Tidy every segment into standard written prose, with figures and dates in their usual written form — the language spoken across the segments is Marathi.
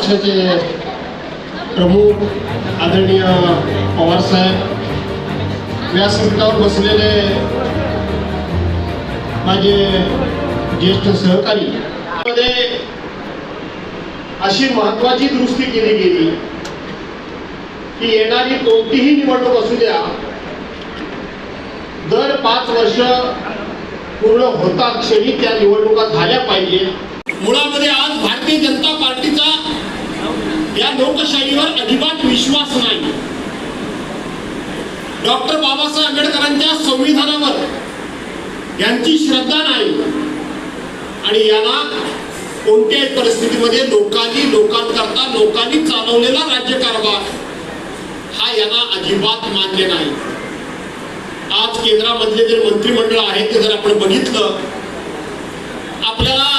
पक्षाचे प्रमुख आदरणीय पवार साहेब, व्यासपीठावर बसलेले माझे ज्येष्ठ सहकारी, मध्ये अशी महत्वाची दुरुस्ती केली गेली की येणारी कोणतीही निवडणूक असू द्या, दर 5 वर्ष पूर्ण होता क्षणी त्या निवडणुका झाल्या पाहिजे. मुळामध्ये आज भारतीय जनता पार्टीचा या लोकशाहीवर अजिबात विश्वास नाही. डॉक्टर बाबासाहेब आंबेडकरांच्या संविधानावर यांची श्रद्धा नाही आणि यांना कोणत्याही परिस्थितीमध्ये लोकांनी चालवलेला राज्यकारभार हा यांना अजिबात मान्य नाही. आज केंद्रामधले जे मंत्रिमंडळ आहे ते जर आपण बघितलं, आपल्याला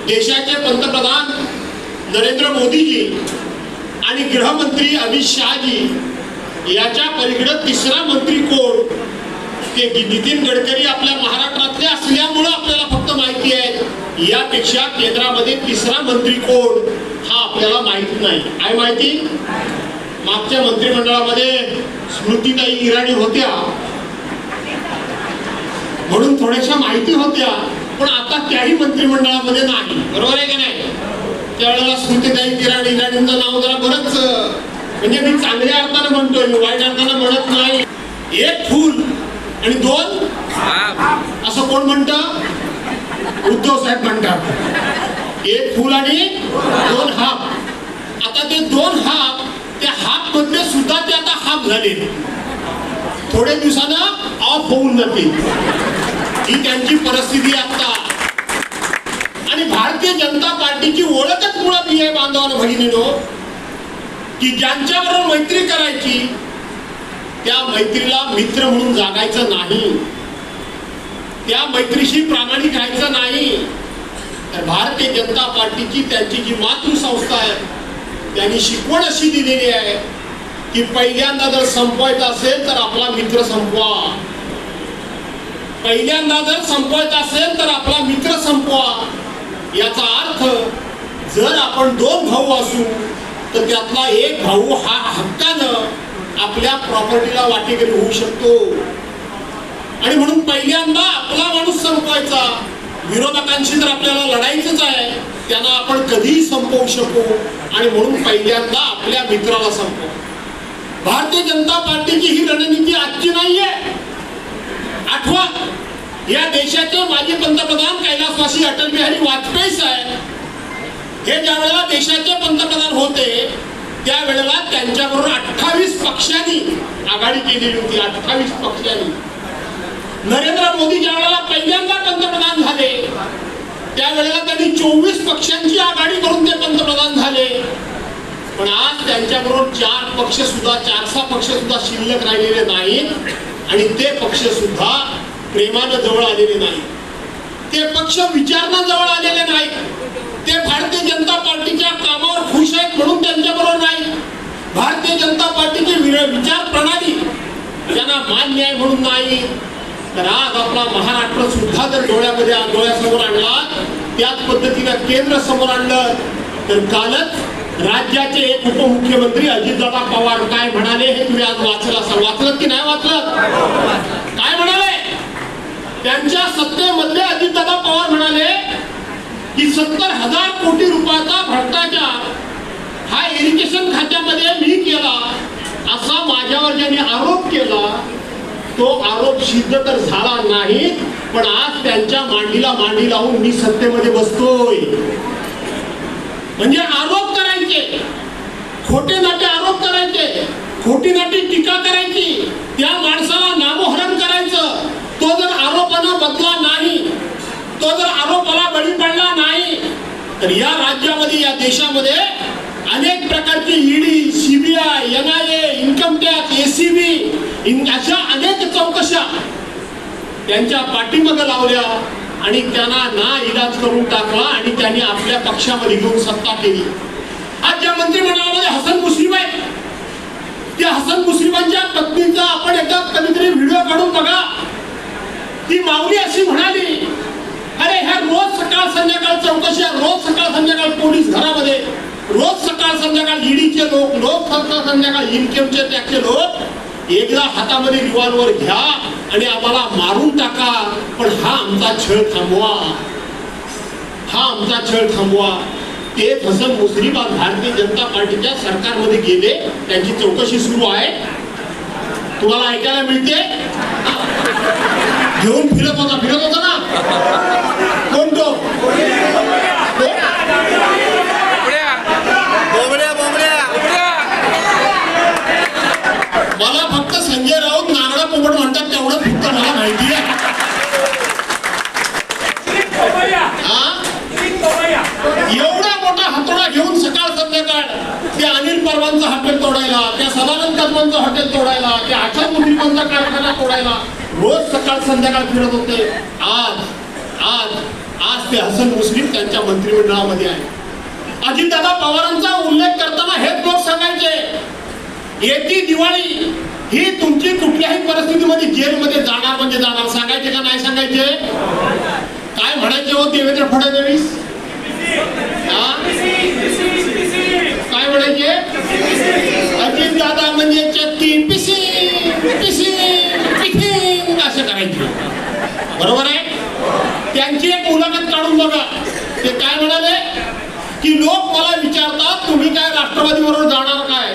देशाचे पंतप्रधान नरेंद्र मोदीजी आणि गृहमंत्री अमित शहाजी याच्या पलीकडे तिसरा मंत्री कोण ते नितीन गडकरी आपल्या महाराष्ट्रातले असल्यामुळे आपल्याला फक्त माहिती आहे. यापेक्षा केंद्रामध्ये तिसरा मंत्री कोण हा आपल्याला माहित नाही. काय माहिती? मागच्या मंत्रिमंडळामध्ये स्मृतिताई इराणी होत्या म्हणून थोड्याशा माहिती होत्या, पण आता त्याही मंत्रिमंडळामध्ये नाही. बरोबर आहे का नाही? त्यावेळेला स्मृतिताई इराणींचं नाव जरा बरंच, म्हणजे मी चांगल्या अर्थाने म्हणतोय, मी वाईट अर्थाने म्हणत नाही. एक फूल आणि 2 असं कोण म्हणतं? उद्धव साहेब म्हणतात. एक फूल आणि 2 हाफ. आता ते 2 हाफ, त्या हाफ मधले सुद्धा ते आता हाफ झाले, थोड्या दिवसानं ऑफ होऊन जातील. ही त्यांची परिस्थिती आता. आणि भारतीय जनता पार्टीची ओळखच मुळात ही आहे बांधवांनो भगिनीनो, की ज्यांच्याबरोबर मैत्री करायची त्या मैत्रीला मित्र म्हणून जागायचं नाही, त्या मैत्रीशी प्रामाणिक राहायचं नाही. तर भारतीय जनता पार्टीची त्यांची जी मातृसंस्था आहे त्यांनी शिकवण अशी दिलेली आहे की पहिल्यांदा जर संपवायचं असेल तर आपला मित्र संपवा. पहिल्यांदा जर संपवायचं असेल तर आपला मित्र संपवा. याचा अर्थ जर आपण 2 भाऊ असू तर त्यातला एक भाऊ हा हक्कानं आपल्या प्रॉपर्टीला वाटेकरी होऊ शकतो. आणि म्हणून पहिल्यांदा आपला माणूस संपवायचा. विरोधकांशी जर आपल्याला लढायचंच आहे त्यांना आपण कधीही संपवू शकू, आणि म्हणून पहिल्यांदा आपल्या मित्राला संपवू. भारतीय जनता पार्टीची ही रणनीती आजची नाहीये. आठवा, या देशाचे माजी पंतप्रधान कैलासवासी अटल बिहारी वाजपेयी साहेब हे ज्या वेळेला देशाचे पंतप्रधान होते त्यावेळेला त्यांच्याबरोबर 28 पक्षांनी आघाडी केलेली होती. 28 पक्षांनी. नरेंद्र मोदी ज्या वेळेला पहिल्यांदा पंतप्रधान झाले त्यावेळेला त्यांनी 24 पक्षांची आघाडी करून ते पंतप्रधान झाले. पण आज त्यांच्याबरोबर 4 पक्ष सुद्धा 4-6 पक्ष सुद्धा शिल्लक राहिलेले नाहीत आणि ते पक्ष सुद्धा प्रेमानं जवळ आलेले नाही. ते पक्ष विचारानं जवळ आलेले नाहीत. ते भारतीय जनता पार्टीच्या कामावर खुश आहेत म्हणून त्यांच्याबरोबर नाही. भारतीय जनता पार्टीची विचार प्रणाली त्यांना मान्य आहे म्हणून नाही. तर आज आपला महाराष्ट्र सुद्धा जर डोळ्यासमोर आणला, त्याच पद्धतीनं केंद्र समोर आणलं, तर कालच राज्याचे एक उपमुख्यमंत्री अजितदादा पवार काय म्हणाले हे तुम्ही आज वाचलं असाल. वाचलं की नाही वाचलं? काय म्हणाले? त्यांच्या सत्तेमधले अजितदादा पवार म्हणाले की 70,000 कोटी रुपयाचा भ्रष्टाचार हा इरिगेशन खात्यामध्ये मी केला असा माझ्यावर ज्यांनी आरोप केला तो आरोप सिद्ध तर झाला नाही, पण आज त्यांच्या मांडीला मांडी लावून मी सत्तेमध्ये बसतोय. म्हणजे आरोप करायचे, खोटे नाटे आरोप करायचे, खोटी नाटी टीका करायची, त्या माणसाला नामोहरण करायचं. तो जर आरोपानं बदला नाही, तो जर आरोपाला बळी पडला नाही, तर या राज्यामध्ये या देशामध्ये अनेक प्रकारची ED, CBI, NIA, income tax, ACB अशा अनेक चौकशा त्यांच्या पाठीमागे लावल्या आणि त्यांना ना इलाज करून टाकला आणि त्यांनी आपल्या पक्षामध्ये घेऊन सत्ता केली. आज ज्या मंत्रिमंडळामध्ये हसन मुश्रीफ आहे, त्या हसन मुश्रीफांच्या पत्नीचा आपण एकदा कधीतरी व्हिडिओ काढून बघा. ती माऊली अशी म्हणाली, अरे ह्या रोज सकाळ संध्याकाळ चौकशा, रोज सकाळ संध्याकाळ पोलीस घरामध्ये रोज सकाळ संध्याकाळ ईडीचे लोक, रोज सकाळ संध्याकाळ इन्कमचे टॅक्सचे लोक एकदा हातामध्ये रिव्हॉल्वर घ्या आणि आम्हाला मारून टाका, पण हा आमचा छळ थांबवा, हा आमचा छळ थांबवा. ते हसन मुश्रीफ आज भारतीय जनता पार्टीच्या सरकारमध्ये गेले, त्यांची चौकशी सुरू आहे. तुम्हाला ऐकायला मिळते. घेऊन फिरत होता ना कोण तो? मला फक्त संजय राऊत नागडा पोपट म्हणतात तेवढं फक्त मला माहिती आहे. एवढा मोठा हातोडा घेऊन सकाळ संध्याकाळ त्या अनिल परवांचं हॉटेल तोडायला, त्या सदानंद कदमांचं हॉटेल तोडायला, त्या आशा मुश्रीफांचा कारखाना तोडायला रोज सकाळ संध्याकाळ फिरत होते. आज ते हसन मुश्रीफ त्यांच्या मंत्रिमंडळामध्ये आहे. अजितदादा पवारांचा उल्लेख करताना हेच लोक सांगायचे, येती दिवाळी ही तुमची कुठल्याही परिस्थितीमध्ये जेलमध्ये जाणार म्हणजे जाणार. सांगायचे का नाही सांगायचे? काय म्हणायचे हो देवेंद्र फडणवीस? काय म्हणायचे? अजितदादा म्हणजे चक्की पिसी पिसी पिसी असं करायचे. बरोबर आहे. त्यांची एक मुलाखत काढून बघा. ते काय म्हणाले की लोक मला विचारतात तुम्ही काय राष्ट्रवादी बरोबर जाणार काय?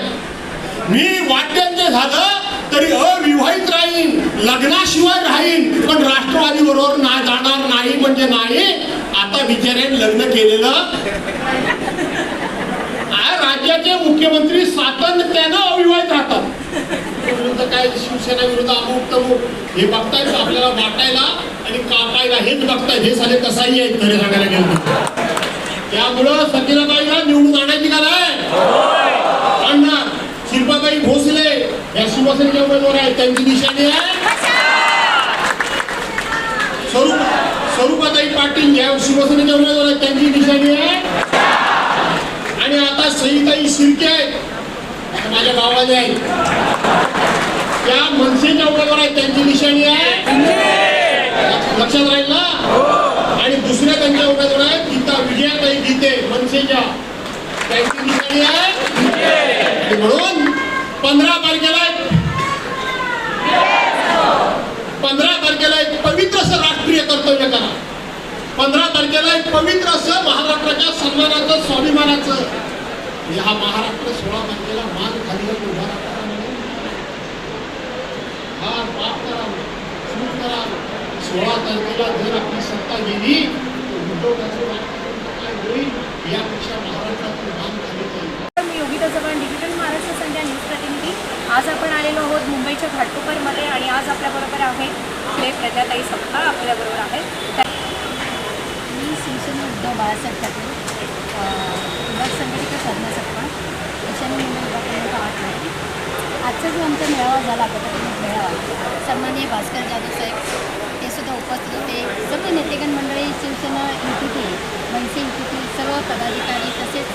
मी वाट्यांचे झालं तरी अविवाहित राहीन, लग्नाशिवाय राहीन, पण राष्ट्रवादी बरोबर नाही जाणार नाही म्हणजे नाही. आता बिचाऱ्याने लग्न केलेलं राज्याचे मुख्यमंत्री सातत्यानं अविवाहित राहतात. विरुद्ध काय शिवसेना विरुद्ध अमुक तमुक हे बघतायत आपल्याला वाटायला आणि कापायला, हेच बघतायत. हे साले कसाही आहेत खरे सांगायला गेलं. त्यामुळं सकीनाबाईला निवडून आणायची का नाही? आणणार. शिल्पाबाई भोसले या शिवसेनेच्या उमेदवार आहेत, त्यांची निशाणी आहे. स्वरूपाताई पाटील या शिवसेनेच्या उमेदवार आहेत, त्यांची निशाणी आहे. आणि आता सईताई शिर्के आहेत, माझ्या गावामध्ये आहेत, त्या मनसेच्या उमेदवार आहेत, त्यांची निशाणी आहे. लक्षात राहील ना? आणि दुसऱ्या त्यांच्या उमेदवार आहेत गीता विजयाताई गीते मनसेच्या, त्यांची निशाणी आहे. म्हणून 15 तारखेला एक पवित्र असं राष्ट्रीय कर्तव्य करा. 15 तारखेला एक पवित्र असं महाराष्ट्राच्या सन्मानाचं, स्वाभिमानाचं, हा महाराष्ट्र 16 तारखेला मान खाली उभा राहता म्हणून हा माफ करा, सूट करा. 16 तारखेला जर आपली सत्ता गेली तर काय होईल यापेक्षा महाराष्ट्रातून मान खाली जाईल. डिजिटल महाराष्ट्र संध्या न्यूज प्रतिनिधी. आज आपण आलेलो आहोत मुंबईच्या घाटकोपरमध्ये आणि आज आपल्याबरोबर आहेत श्री प्रजाताई सपकाळ आपल्याबरोबर आहेत. मी शिवसेना उद्धव बाळासाहेब ठाकरे विभाग संघटित साधना सपकाळ ईशान्य मुंबई विभाग क्रमांक 8 आहे. आजचा जो आमचा मेळावा झाला, पत्रकार मेळावा, सन्माननीय भास्कर जाधव साहेब ते सुद्धा उपस्थित होते. सर्व नेतेगण मंडळी, शिवसेना युतीटी, मनसे युतीटी, सर्व पदाधिकारी तसेच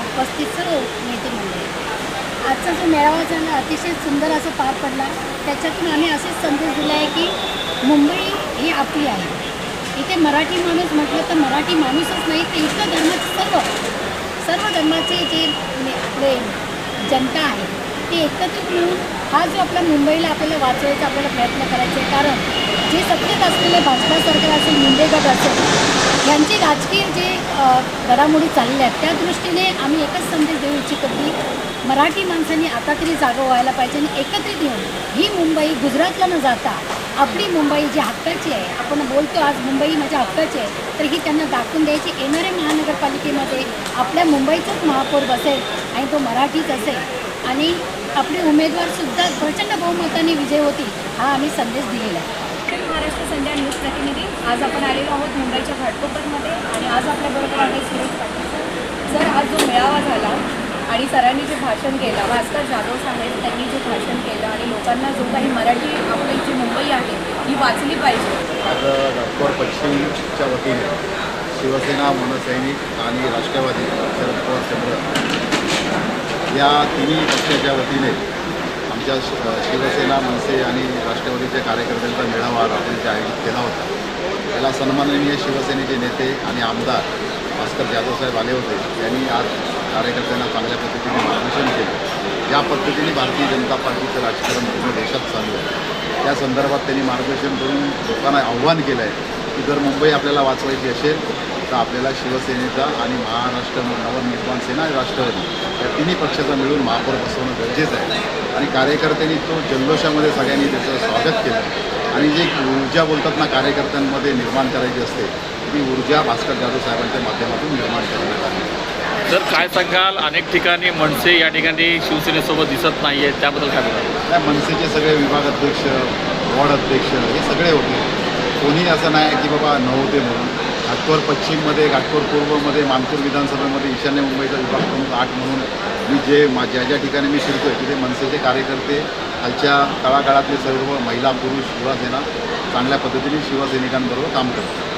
उपस्थित सर्व नेते मंडळी. आजचा जो मेळावा झाला अतिशय सुंदर असं पार पडला. त्याच्यातून आम्ही असेच संदेश दिला आहे की मुंबई ही आपली आहे. इथे मराठी माणूस म्हटलं तर मराठी माणूसच नाही, ते इतर धर्माचे सर्व धर्माचे जे आपले जनता आहे ते एकत्रित मिळून हा जो आपला मुंबईला आपल्याला वाचवायचा आपल्याला प्रयत्न करायचे. कारण जे सत्तेत असलेले भाजपा सरकार असेल, मुंडे गट असेल, यांची राजकीय जे घडामोडी चालल्या आहेत त्या दृष्टीने आम्ही एकच संदेश देऊ इच्छितो की मराठी माणसांनी आता तरी जागा व्हायला पाहिजे आणि एकत्रित येऊन ही मुंबई गुजरातला न जाता आपली मुंबई जी हक्काची आहे, आपण बोलतो आज मुंबई माझ्या हक्काची आहे, तर ही त्यांना दाखवून द्यायची. येणाऱ्या महानगरपालिकेमध्ये आपल्या मुंबईचाच महापौर बसेल आणि तो मराठीच असेल आणि आपले उमेदवारसुद्धा प्रचंड बहुमताने विजय होतील, हा आम्ही संदेश दिलेला आहे. महाराष्ट्र संध्या न्यूज प्रतिनिधी. आज आपण आलेलो आहोत मुंबईच्या घाटकोपरमध्ये आणि आज आपल्याबरोबर आहे सुरेश पाटील सर. आज जो मेळावा झाला आणि सरांनी जे भाषण केलं, भास्कर जाधव साहेब त्यांनी जे भाषण केलं आणि लोकांना जो काही मराठी आपली जी मुंबई आहे ही वाचली पाहिजे. आज नागपूर पश्चिमच्या वतीने शिवसेना, मनसैनिक आणि राष्ट्रवादी शरद पवार संघ या तिन्ही पक्षाच्या वतीने आमच्या शिवसेना, मनसे आणि राष्ट्रवादीच्या कार्यकर्त्यांचा मेळावा आपण जे आयोजित केला होता. त्याला सन्माननीय शिवसेनेचे नेते आणि आमदार भास्कर जाधव साहेब आले होते. त्यांनी आज कार्यकर्त्यांना चांगल्या पद्धतीने मार्गदर्शन केलं. ज्या पद्धतीने भारतीय जनता पार्टीचं राजकारण पूर्ण देशात चालू आहे त्या संदर्भात त्यांनी मार्गदर्शन करून लोकांना आव्हान केलं आहे की जर मुंबई आपल्याला वाचवायची असेल तर आपल्याला शिवसेनेचा आणि महाराष्ट्र नवनिर्माण सेना आणि राष्ट्रवादी या तिन्ही पक्षाचा मिळून महापौर बसवणं गरजेचं आहे. आणि कार्यकर्त्यांनी तो जल्लोषामध्ये सगळ्यांनी त्याचं स्वागत केलं आणि जी ऊर्जा बोलतात ना कार्यकर्त्यांमध्ये निर्माण करायची असते ती ऊर्जा भास्कर जाधव साहेबांच्या माध्यमातून निर्माण करण्यात आली. जर काय सांगाल, अनेक ठिकाणी मनसे या ठिकाणी शिवसेनेसोबत दिसत नाही आहे, त्याबद्दल काय बोलाल? त्या मनसेचे सगळे विभागाध्यक्ष वॉर्ड अध्यक्ष हे सगळे होते. कोणी असं नाही की बाबा नव्हते म्हणून. घाटकोर पश्चिममध्ये घाटकोर पूर्वमध्ये मानपूर विधानसभेमध्ये ईशान्य मुंबईचा विभाग प्रमुख 8 म्हणून मी ज्या ज्या ठिकाणी मी शिरतो आहे तिथे मनसेचे कार्यकर्ते खालच्या तळागाळातले सर्व महिला पुरुष युवासेना चांगल्या पद्धतीने शिवसैनिकांबरोबर काम करतात.